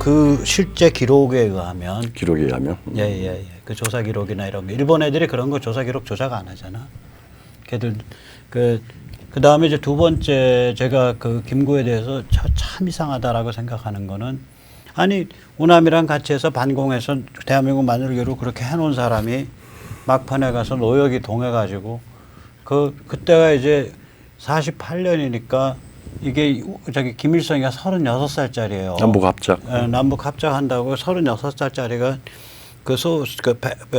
그 실제 기록에 의하면 기록에 그 조사 기록이나 이런 거 일본 애들이 그런 거 조사 기록 조작 안 하잖아. 걔들 그 다음에 이제 두 번째 제가 그 김구에 대해서 참 이상하다라고 생각하는 거는 아니 우남이랑 같이 해서 반공해서 대한민국 만들기로 그렇게 해놓은 사람이 막판에 가서 노역이 동해가지고 그때가 이제 48년이니까 이게 저기 김일성이가 36살짜리예요. 남북 합작. 남북 합작한다고 36살짜리가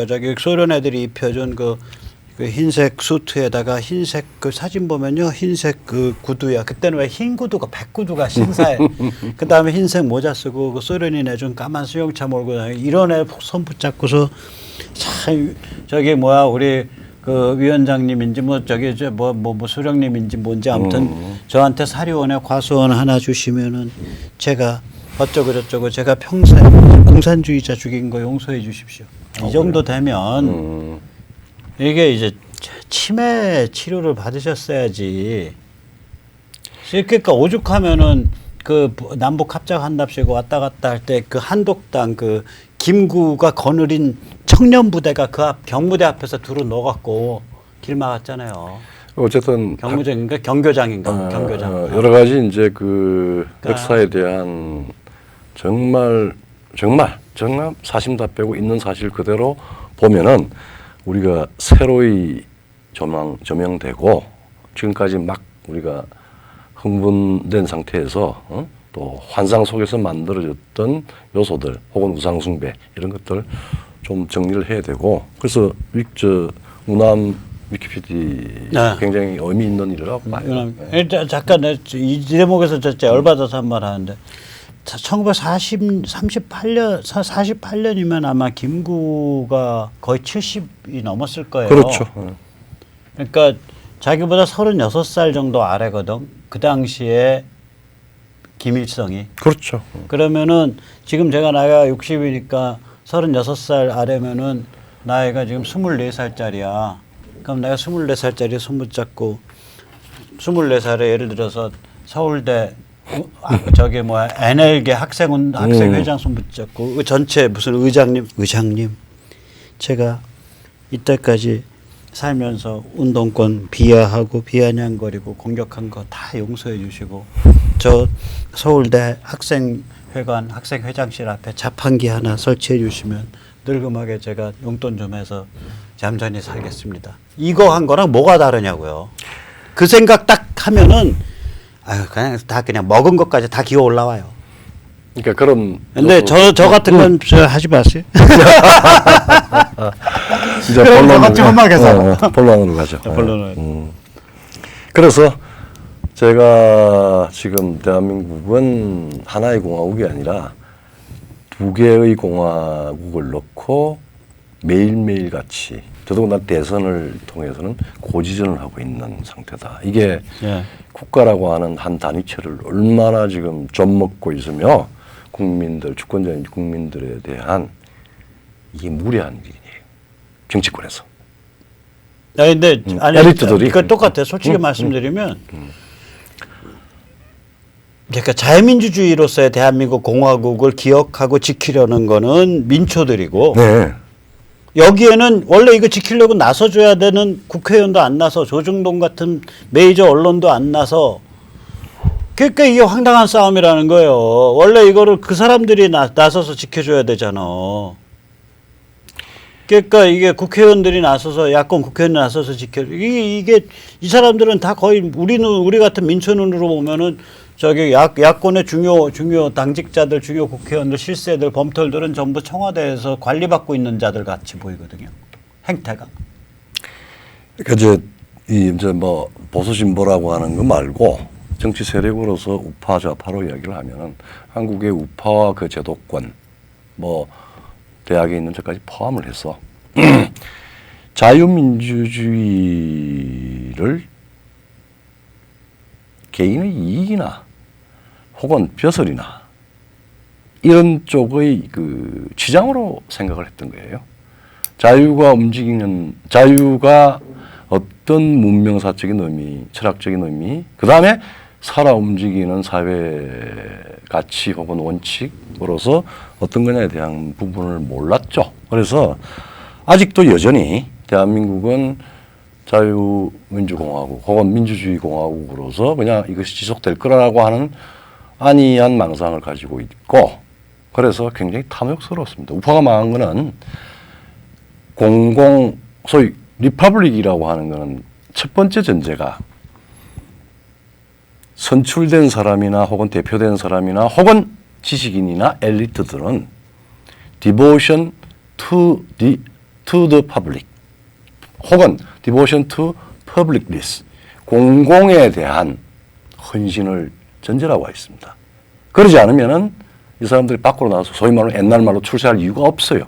저기 소련 애들이 입혀준 그 흰색 수트에다가 흰색 그 사진 보면요 흰색 그 구두야. 그때는 왜 흰 구두가 백구두가 신사에. 그 다음에 흰색 모자 쓰고 그 소련이 내준 까만 수용차 몰고 다니고 이런 애 손 붙잡고서 참 저기 뭐야 우리 그 위원장님인지 뭐 저기 뭐 수령님인지 뭔지 아무튼 저한테 사리원에 과수원 하나 주시면은 제가 어쩌고 저쩌고 제가 평생 공산주의자 죽인 거 용서해 주십시오. 이 정도 되면 이게 이제 치매 치료를 받으셨어야지. 그러니까 오죽하면은 그 남북 합작한답시고 왔다 갔다 할 때 그 한독당 그 김구가 거느린 청년 부대가 그 앞 경무대 앞에서 두루 넣어갖고 길 막았잖아요. 어쨌든 경무장인가 경교장인가 경교장. 여러 가지 이제 그 역사에 대한 정말 사심 다 빼고 있는 사실 그대로 보면은 우리가 새로이 조명되고 지금까지 막 우리가 흥분된 상태에서 또 환상 속에서 만들어졌던 요소들 혹은 우상숭배 이런 것들 좀 정리를 해야 되고 그래서 우남 위키피디 굉장히 의미 있는 일이라고 봐요. 잠깐 이 대목에서 진짜 열받아서 한 말 하는데 48년이면 아마 김구가 거의 70이 넘었을 거예요. 그렇죠. 그러니까 자기보다 36살 정도 아래거든. 그 당시에 김일성이. 그렇죠. 그러면은 지금 제가 나이가 60이니까 36살 아래면은 나이가 지금 24살짜리야. 그럼 내가 24살짜리 손 붙잡고 24살에 예를 들어서 서울대 저기 뭐야 NL계 학생회장 손 붙잡고 그 전체 무슨 의장님 제가 이때까지 살면서 운동권 비하하고 비아냥거리고 공격한 거 다 용서해 주시고 저 서울대 학생회장실 앞에 자판기 하나 설치해 주시면 늙음하게 제가 용돈 좀 해서 얌전히 살겠습니다. 이거 한 거랑 뭐가 다르냐고요. 그 생각 딱 하면은 그냥 먹은 것까지 다 기어 올라와요. 그러니까 그런. 근데 저 같은 건 하지 마세요. 이제 본론으로 가죠. 본론으로. 그래서 제가 지금 대한민국은 하나의 공화국이 아니라 두 개의 공화국을 넣고 매일매일 같이 더더군다나 대선을 통해서는 고지전을 하고 있는 상태다. 이게 국가라고 하는 한 단위체를 얼마나 지금 젖먹고 있으며 주권자인 국민들에 대한 이게 무례한 일이에요. 정치권에서. 근데 엘리트들이 그 똑같아요. 솔직히 말씀드리면 그러니까 자유민주주의로서의 대한민국 공화국을 기억하고 지키려는 거는 민초들이고 여기에는 원래 이거 지키려고 나서줘야 되는 국회의원도 안 나서 조중동 같은 메이저 언론도 안 나서 그러니까 이게 황당한 싸움이라는 거예요. 원래 이거를 그 사람들이 나서서 지켜줘야 되잖아. 그러니까 이게 국회의원들이 나서서 야권 국회의원이 나서서 이게 이 사람들은 다 거의 우리 같은 민초 눈으로 보면은 저기 야권의 중요 당직자들, 중요 국회의원들, 실세들, 범털들은 전부 청와대에서 관리받고 있는 자들 같이 보이거든요. 행태가. 그러니까 이제 뭐 보수 진보라고 하는 거 말고 정치 세력으로서 우파 좌파로 이야기를 하면은 한국의 우파와 그 제도권 뭐 대학에 있는 데까지 포함을 해서 자유민주주의를 개인의 이익이나 혹은 벼슬이나 이런 쪽의 그 치장으로 생각을 했던 거예요. 자유가 어떤 문명사적인 의미, 철학적인 의미, 그 다음에 살아 움직이는 사회 가치 혹은 원칙으로서 어떤 거냐에 대한 부분을 몰랐죠. 그래서 아직도 여전히 대한민국은 자유민주공화국 혹은 민주주의 공화국으로서 그냥 이것이 지속될 거라고 하는 안이한 망상을 가지고 있고, 그래서 굉장히 탐욕스러웠습니다. 우파가 망한 거는 소위 리퍼블릭이라고 하는 거는 첫 번째 전제가 선출된 사람이나 혹은 대표된 사람이나 혹은 지식인이나 엘리트들은 devotion to the public 혹은 devotion to publicness, 공공에 대한 헌신을 전제라고 하어 있습니다. 그러지 않으면은 이 사람들이 밖으로 나와서 소위 말로 옛날 말로 출세할 이유가 없어요.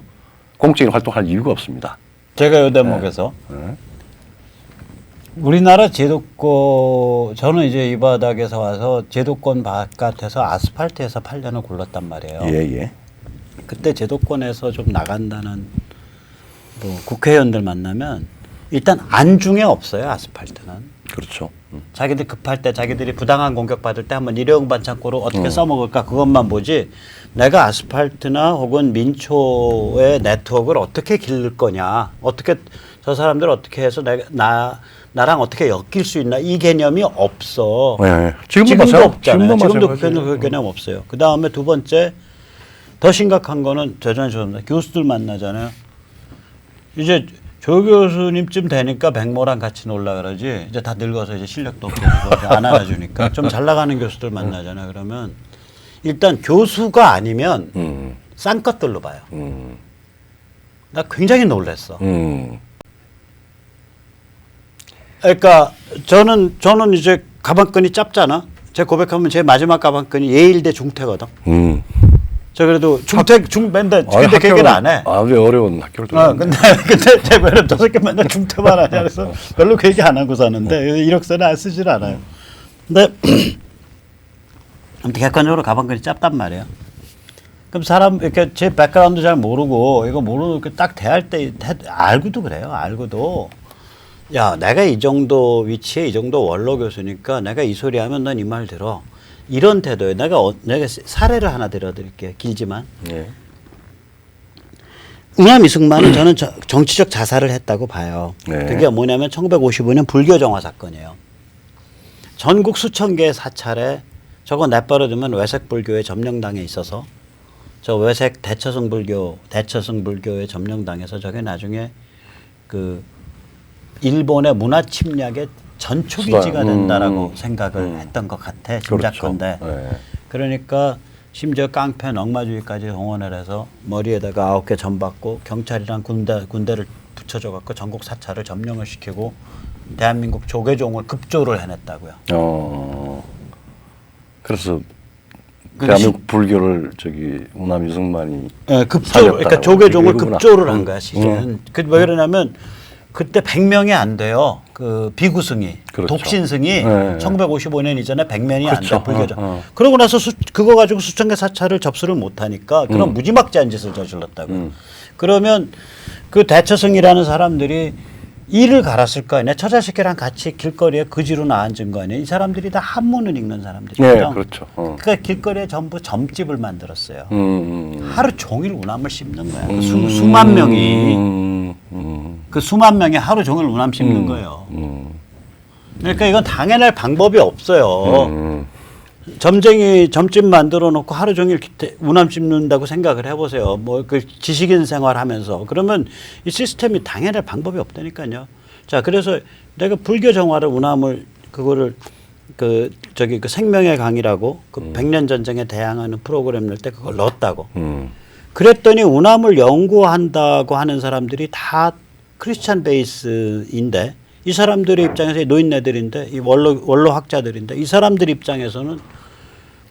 공적인 활동할 이유가 없습니다. 제가 이 대목에서 우리나라 제도권, 저는 이제 이 바닥에서 와서 제도권 바깥에서 아스팔트에서 8년을 굴렀단 말이에요. 예. 그때 제도권에서 좀 나간다는 뭐 국회의원들 만나면 일단 안중에 없어요, 아스팔트는. 그렇죠. 자기들 급할 때, 자기들이 부당한 공격받을 때 한번 일회용 반창고로 어떻게 써먹을까 그것만 보지, 내가 아스팔트나 혹은 민초의 네트워크를 어떻게 기를 거냐, 어떻게 저 사람들 어떻게 해서 나랑 어떻게 엮일 수 있나, 이 개념이 없어. 네. 지금도 없잖아요. 지금도 마찬가지예요. 그 개념 없어요. 그 다음에 두 번째, 더 심각한 거는 죄송합니다. 교수들 만나잖아요. 이제 조 교수님쯤 되니까 백모랑 같이 놀라 그러지, 이제 다 늙어서 이제 실력도 없고 안 알아주니까 좀 잘 나가는 교수들 만나잖아요. 그러면 일단 교수가 아니면 싼 것들로 봐요. 나 굉장히 놀랐어. 그러니까 저는 이제 가방끈이 짧잖아. 제가 고백하면 제 마지막 가방끈이 예일대 중퇴거든. 저 그래도 맨날 근데 그 얘기를 안 해. 아주 어려운 학교를 근데 제가 저 새끼 맨날 중퇴만 하냐 그래서 별로 그 얘기 안 하고 사는데 이력서는 안 쓰질 않아요. 근데 아무튼 객관적으로 가방끈이 짧단 말이에요. 그럼 사람 이렇게 제 백그라운드 잘 모르고 이거 모르고 딱 대할 때 알고도 그래요. 알고도 야, 내가 이 정도 위치에 이 정도 원로 교수니까 내가 이 소리 하면 넌 이 말 들어. 이런 태도에 내가 사례를 하나 들어드릴게요. 길지만. 네. 응암 이승만은 저는 정치적 자살을 했다고 봐요. 네. 그게 뭐냐면 1955년 불교 정화 사건이에요. 전국 수천 개의 사찰에 저거 내버려두면 외색 불교에 점령당해 있어서 저 외색 대처성 불교에 점령당해서 저게 나중에 그 일본의 문화 침략의 전초기지가 된다라고 생각을 했던 것 같아. 짐작건데. 그렇죠. 네. 그러니까 심지어 깡패 넉마주의까지 동원을 해서 머리에다가 9개 점 받고 경찰이랑 군대를 붙여줘 갖고 전국 사찰을 점령을 시키고 대한민국 조계종을 급조를 해냈다고요. 그래서 대한민국 불교를 운암 이승만이 그러니까 조계종을 급조를 한 거야, 시기는. 왜 그러냐면 그때 100명이 안 돼요. 그 비구승이, 그렇죠. 독신승이 네. 1955년 이전에 100명이 그렇죠. 안 돼, 불교죠. 그러고 나서 그거 가지고 수천 개 사찰을 접수를 못 하니까 그런 무지막지한 짓을 저질렀다고요. 그러면 그 대처승이라는 사람들이 이를 갈았을 거 아니야. 처자식이랑 같이 길거리에 그지로 앉은 거 아니야. 이 사람들이 다 한문을 읽는 사람들이거든요. 네, 그렇죠. 그러니까 길거리에 전부 점집을 만들었어요. 하루 종일 우남을 씹는 거야. 그 수만 명이. 그 수만 명이 하루 종일 우남 씹는 거예요. 그러니까 이건 당연할 방법이 없어요. 점집 만들어 놓고 하루 종일 우남 씹는다고 생각을 해보세요. 뭐 그 지식인 생활하면서 그러면 이 시스템이 당연할 방법이 없다니까요. 자, 그래서 내가 불교 정화를 우남을 그거를 그 생명의 강이라고 그 100년 전쟁에 대항하는 프로그램 낼 때 그걸 넣었다고. 그랬더니 우남을 연구한다고 하는 사람들이 다 크리스찬 베이스인데 이 사람들의 입장에서 노인네들인데 이 원로 학자들인데 이 사람들 입장에서는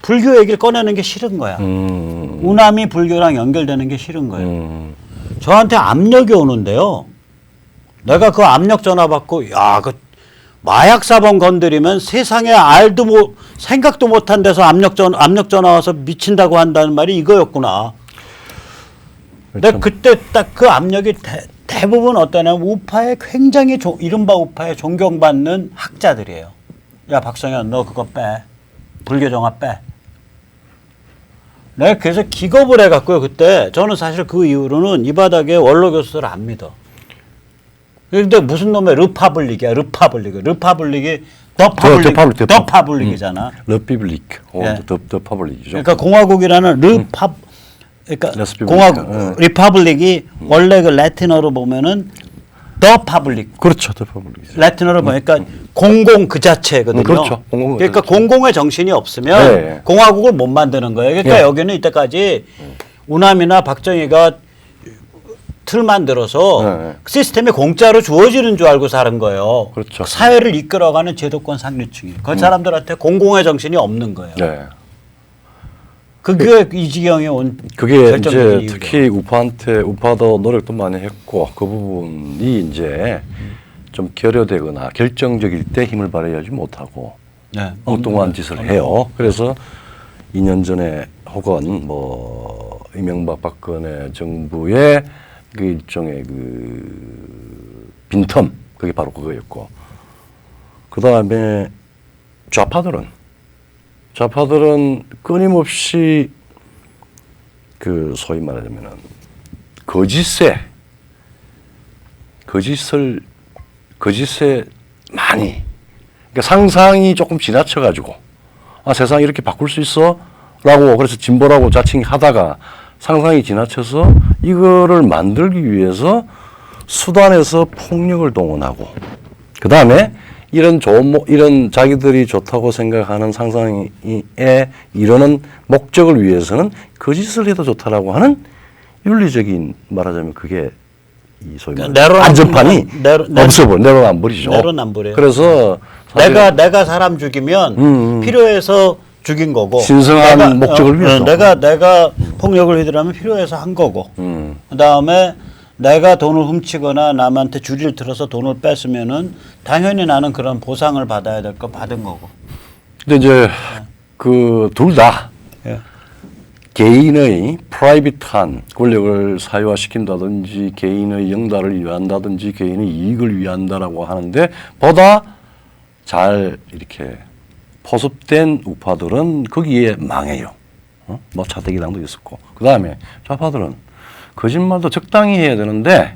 불교 얘기를 꺼내는 게 싫은 거야. 우남이 불교랑 연결되는 게 싫은 거예요. 저한테 압력이 오는데요. 내가 그 압력 전화 받고 야, 그 마약 사범 건드리면 세상에 생각도 못한 데서 압력 전화 와서 미친다고 한다는 말이 이거였구나. 내가 그때 딱 그 압력이 대부분 어떠냐면 우파에 굉장히 이른바 우파에 존경받는 학자들이에요. 야, 박성현 너 그거 빼. 불교 정화 빼. 내가 그래서 기겁을 해갖고요. 그때 저는 사실 그 이후로는 이 바닥에 원로 교수들을 안 믿어. 근데 무슨 놈의 르파블릭이야. 르파블릭이 더 파블릭이잖아. 러피블릭, 예. 더 파블릭이죠. 그러니까 공화국이라는 그러니까 레스피블릭. 공화국 리퍼블릭이 원래 그 라틴어로 보면은 더 파블릭. 그렇죠, 더 파블릭이죠. 라틴어로 보니까 공공 그 자체거든요. 그렇죠. 공공 그 그러니까 자체. 공공의 정신이 없으면 네. 공화국을 못 만드는 거예요. 그러니까 네. 여기는 이때까지 우남이나 박정희가 틀 만들어서 네. 시스템이 공짜로 주어지는 줄 알고 사는 거예요. 그렇죠. 사회를 이끌어가는 제도권 상류층이. 그 사람들한테 공공의 정신이 없는 거예요. 네. 그게 이지경에 온 그게 결정적인 이제 이유죠. 특히 우파도 노력도 많이 했고 그 부분이 이제 좀 결여되거나 결정적일 때 힘을 발휘하지 못하고 네. 엉뚱한 짓을 해요. 그래서 2년 전에 혹은 뭐 이명박 박근혜 정부의 그 일종의 그 빈텀 그게 바로 그거였고 그 다음에 좌파들은 끊임없이 그 소위 말하자면은 거짓에 많이 그러니까 상상이 조금 지나쳐가지고 아 세상 이렇게 바꿀 수 있어라고 그래서 진보라고 자칭하다가 상상이 지나쳐서 이거를 만들기 위해서 수단에서 폭력을 동원하고 그 다음에 이런 이런 자기들이 좋다고 생각하는 상상에 이르는 목적을 위해서는 거짓을 해도 좋다라고 하는 윤리적인 말하자면 그게 이 소위 그러니까 안전판이 없어버려 내로남불이죠. 내로남불이에요. 그래서 내가 사람 죽이면 필요해서 죽인 거고 신성한 목적을 위해서 내가 폭력을 휘두르면 필요해서 한 거고 그다음에 내가 돈을 훔치거나 남한테 주리를 들어서 돈을 뺐으면은 당연히 나는 그런 보상을 받아야 될 거 받은 거고. 근데 이제 그 둘 다 예. 개인의 프라이빗한 권력을 사유화시킨다든지 개인의 영달을 위한다든지 개인의 이익을 위한다라고 하는데 보다 잘 이렇게 포섭된 우파들은 거기에 망해요. 뭐 차대기당도 있었고 그 다음에 좌파들은 거짓말도 적당히 해야 되는데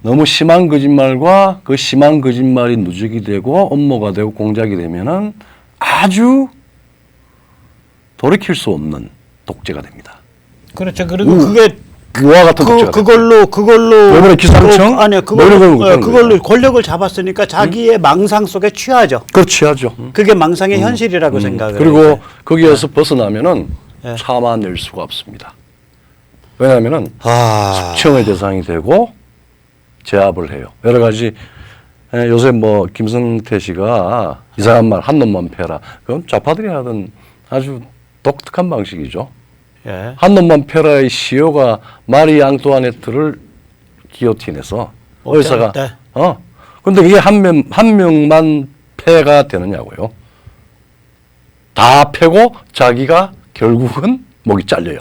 너무 심한 거짓말과 그 심한 거짓말이 누적이 되고 업무가 되고 공작이 되면은 아주 돌이킬 수 없는 독재가 됩니다. 그렇죠. 그리고 그게 그와 같은 독재가 그걸로 이번에 기상청 아니요 그걸로 권력을 잡았으니까 자기의 망상 속에 취하죠. 그렇지하죠. 그게 망상의 현실이라고 생각을 그리고 해요. 거기에서 벗어나면은 네. 참아낼 수가 없습니다. 왜냐하면은 아. 숙청의 대상이 되고 제압을 해요. 여러 가지 요새 뭐 김성태 씨가 이상한 말 한 놈만 패라. 그건 좌파들이 하던 아주 독특한 방식이죠. 예. 한 놈만 패라의 시효가 마리 앙뚜아네트를 기요틴해서 의사가 근데 이게 한 명만 패가 되느냐고요. 다 패고 자기가 결국은 목이 잘려요.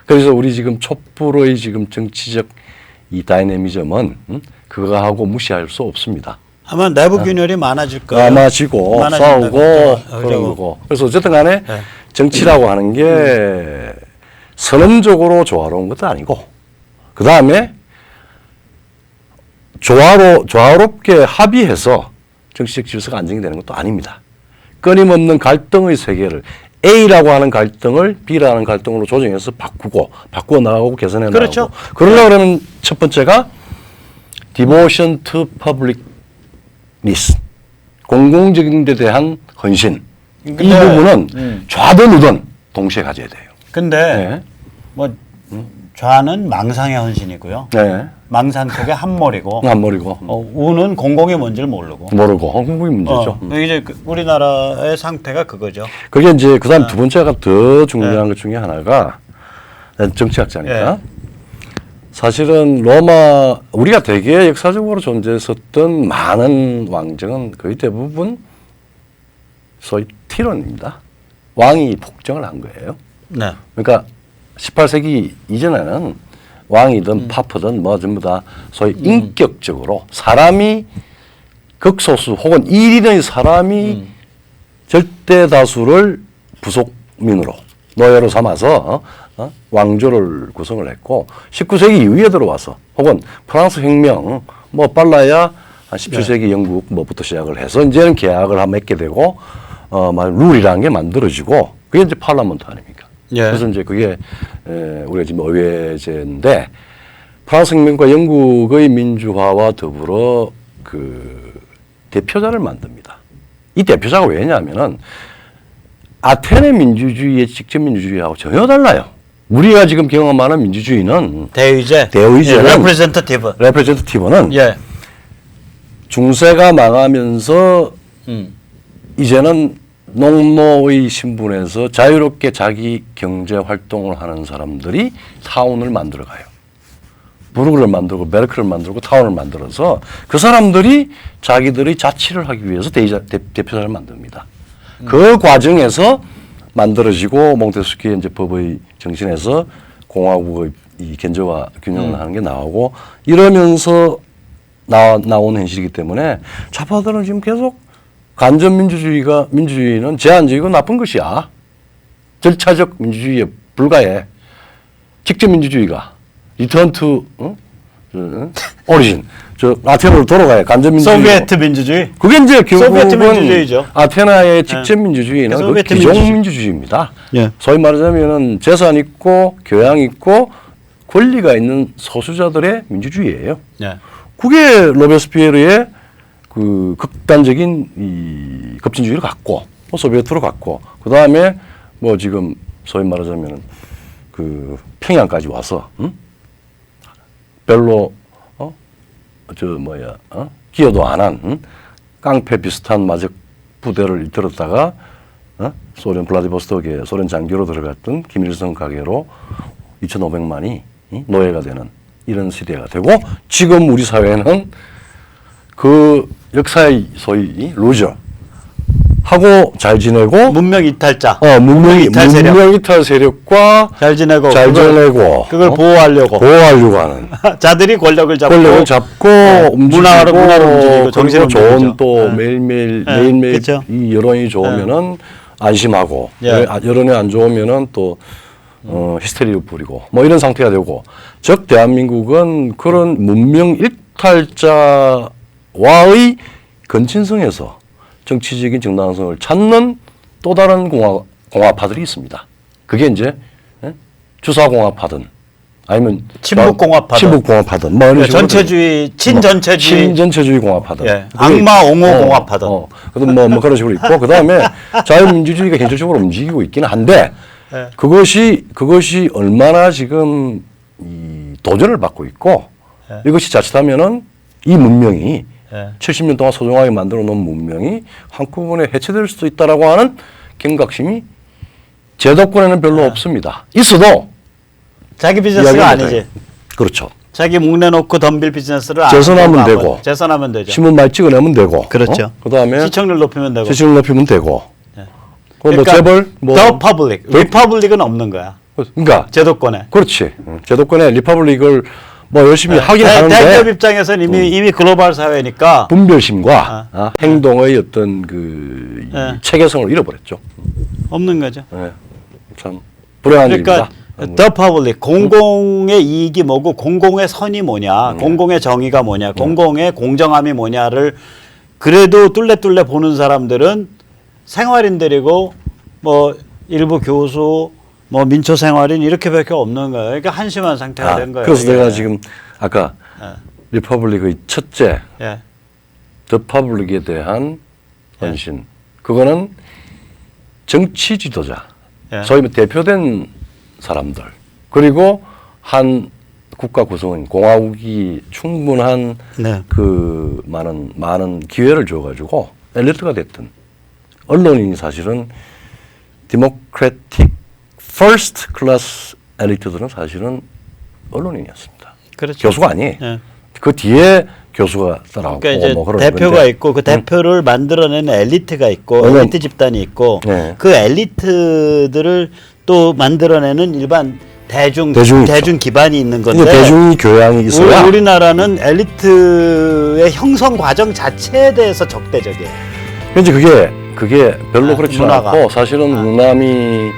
그래서 우리 지금 촛불의 지금 정치적 이 다이내미즘은 그거하고 무시할 수 없습니다. 아마 내부 균열이 많아질 거예요. 많아지고 싸우고 그러고 그래서 어쨌든 간에 네. 정치라고 하는 게 선언적으로 조화로운 것도 아니고 그 다음에 조화롭게 합의해서 정치적 질서가 안정이 되는 것도 아닙니다. 끊임없는 갈등의 세계를 A라고 하는 갈등을 B라고 하는 갈등으로 조정해서 바꾸어 나가고 개선해 그렇죠. 나가고 그러려고 그러면 첫 번째가 devotion to publicness 공공적인 데 대한 헌신 이 부분은 좌든 우든 동시에 가져야 돼요. 근데 네. 뭐 좌는 망상의 헌신이고요. 네. 망상 속에 한몰이고 한몰이고 우는 공공이 뭔지를 모르고 한국이 문제죠. 이제 우리나라의 상태가 그거죠. 그게 이제 그다음 두 번째가 더 중요한 것 중에 하나가 정치학자니까 사실은 로마 우리가 되게 역사적으로 존재했었던 많은 왕정은 거의 대부분 소위 티런입니다. 왕이 폭정을 한 거예요. 네. 그러니까 18세기 이전에는 왕이든 파프든 뭐 전부 다 소위 인격적으로 사람이 극소수 혹은 일인의 사람이 절대 다수를 부속민으로 노예로 삼아서 왕조를 구성을 했고 19세기 이후에 들어와서 혹은 프랑스 혁명 뭐 빨라야 한 17세기 영국 뭐부터 시작을 해서 이제는 계약을 맺게 되고 룰이라는 게 만들어지고 그게 이제 파르라멘트 아닙니까? 예. 그래서 이제 그게 우리가 지금 의회제인데 프랑스 혁명과 영국의 민주화와 더불어 그 대표자를 만듭니다. 이 대표자가 왜냐하면은 아테네 민주주의의 직접 민주주의하고 전혀 달라요. 우리가 지금 경험하는 민주주의는 대의제는 레프레젠터티브는 예. 중세가 망하면서 이제는 농노의 신분에서 자유롭게 자기 경제 활동을 하는 사람들이 타운을 만들어가요. 부르그를 만들고 베르크를 만들고 타운을 만들어서 그 사람들이 자기들의 자치를 하기 위해서 대표자를 만듭니다. 그 과정에서 만들어지고 몽테스키의 이제 법의 정신에서 공화국의 이 견제와 균형을 하는 게 나오고 이러면서 나온 현실이기 때문에 좌파들은 지금 계속 간접 민주주의는 제한적이고 나쁜 것이야. 절차적 민주주의에 불과해. 직접 민주주의가 리턴 투 오리진. 저 아테네로 돌아가야 간접 민주주의. 소비에트 민주주의. 그게 이제 소비에트 결국은 민주주의죠. 아테나의 직접 민주주의는 그 소비에트 기종 민주주의입니다. 예. 소위 말하자면은 재산 있고 교양 있고 권리가 있는 소수자들의 민주주의예요. 예. 그게 로베스피에르의 그 극단적인 이 급진주의를 갖고 뭐 소비에트로 갖고 그 다음에 뭐 지금 소위 말하자면은 그 평양까지 와서 별로 기여도 안 한 깡패 비슷한 마적 부대를 이끌었다가 소련 블라디보스토크에 소련 장교로 들어갔던 김일성 가게로 2,500만이 노예가 되는 이런 시대가 되고 지금 우리 사회는 그 역사의 소위 루저 하고 잘 지내고 문명 이탈자. 문명 이탈 세력과 잘 지내고 그걸 보호하려고 하는 자들이 권력을 잡고 움직이고 문화를 움직이고 정신을 좋은 또 매일매일 그렇죠. 이 여론이 좋으면은 안심하고 예. 여론이 안 좋으면은 또 히스테리를 부리고 뭐 이런 상태가 되고 즉 대한민국은 그런 문명 일탈자와의 근친성에서 정치적인 정당성을 찾는 또 다른 공화파들이 있습니다. 그게 이제 주사공화파든 아니면 친북공화파든 뭐 이런 전체주의 친전체주의 공화파든 악마 옹호 공화파든 뭐 그런 식으로 있고 그 다음에 자유민주주의가 현실적으로 움직이고 있기는 한데 그것이 얼마나 지금 이 도전을 받고 있고 이것이 자칫하면은 이 문명이 70년 동안 소중하게 만들어 놓은 문명이 한꺼번에 해체될 수도 있다라고 하는 경각심이 제도권에는 별로 없습니다. 있어도 자기 비즈니스가 아니지. 그렇죠. 자기 묵내놓고 덤빌 비즈니스를 재선하면 되고 재선하면 되죠. 신문 많이 찍어내면 되고 그렇죠. 그다음에 시청률 높이면 되고 되고 그러니까 뭐 재벌 더 퍼블릭 리퍼블릭은 없는 거야. 그러니까 제도권에. 그렇지. 제도권에 리퍼블릭을 뭐 열심히 하긴 하는데 대기업 입장에서는 이미 글로벌 사회니까 분별심과 행동의 어떤 그 체계성을 잃어버렸죠. 없는 거죠. 참 불행한 일입니다. 더 퍼블릭 공공의 이익이 뭐고 공공의 선이 뭐냐, 공공의 정의가 뭐냐, 공공의 공정함이 뭐냐를 그래도 뚫레 보는 사람들은 생활인들이고 뭐 일부 교수 뭐 민초 생활인 이렇게밖에 없는 거예요. 그러니까 한심한 상태가 된 거예요. 그래서 내가 지금 아까 리퍼블릭의 첫째 더 퍼블릭에 대한 헌신 그거는 정치 지도자 소위 대표된 사람들 그리고 한 국가 구성원 공화국이 충분한 그 많은 기회를 줘가지고 엘리트가 됐든 언론인이 사실은 디모크래틱 퍼스트 클래스 엘리트들은 사실은 언론인이었습니다. 그렇죠. 교수가 아니에요. 그 뒤에 교수가 따라오고 그러니까 이제 뭐 그런 대표가 건데. 있고 그 대표를 만들어내는 엘리트가 있고 엘리트 집단이 있고 그 엘리트들을 또 만들어내는 일반 대중 기반이 있는 건데 대중 교양이 있어야 우리나라는 엘리트의 형성 과정 자체에 대해서 적대적이에요. 그런데 그게 그게 별로 그렇지 문화가. 않고 사실은 우남이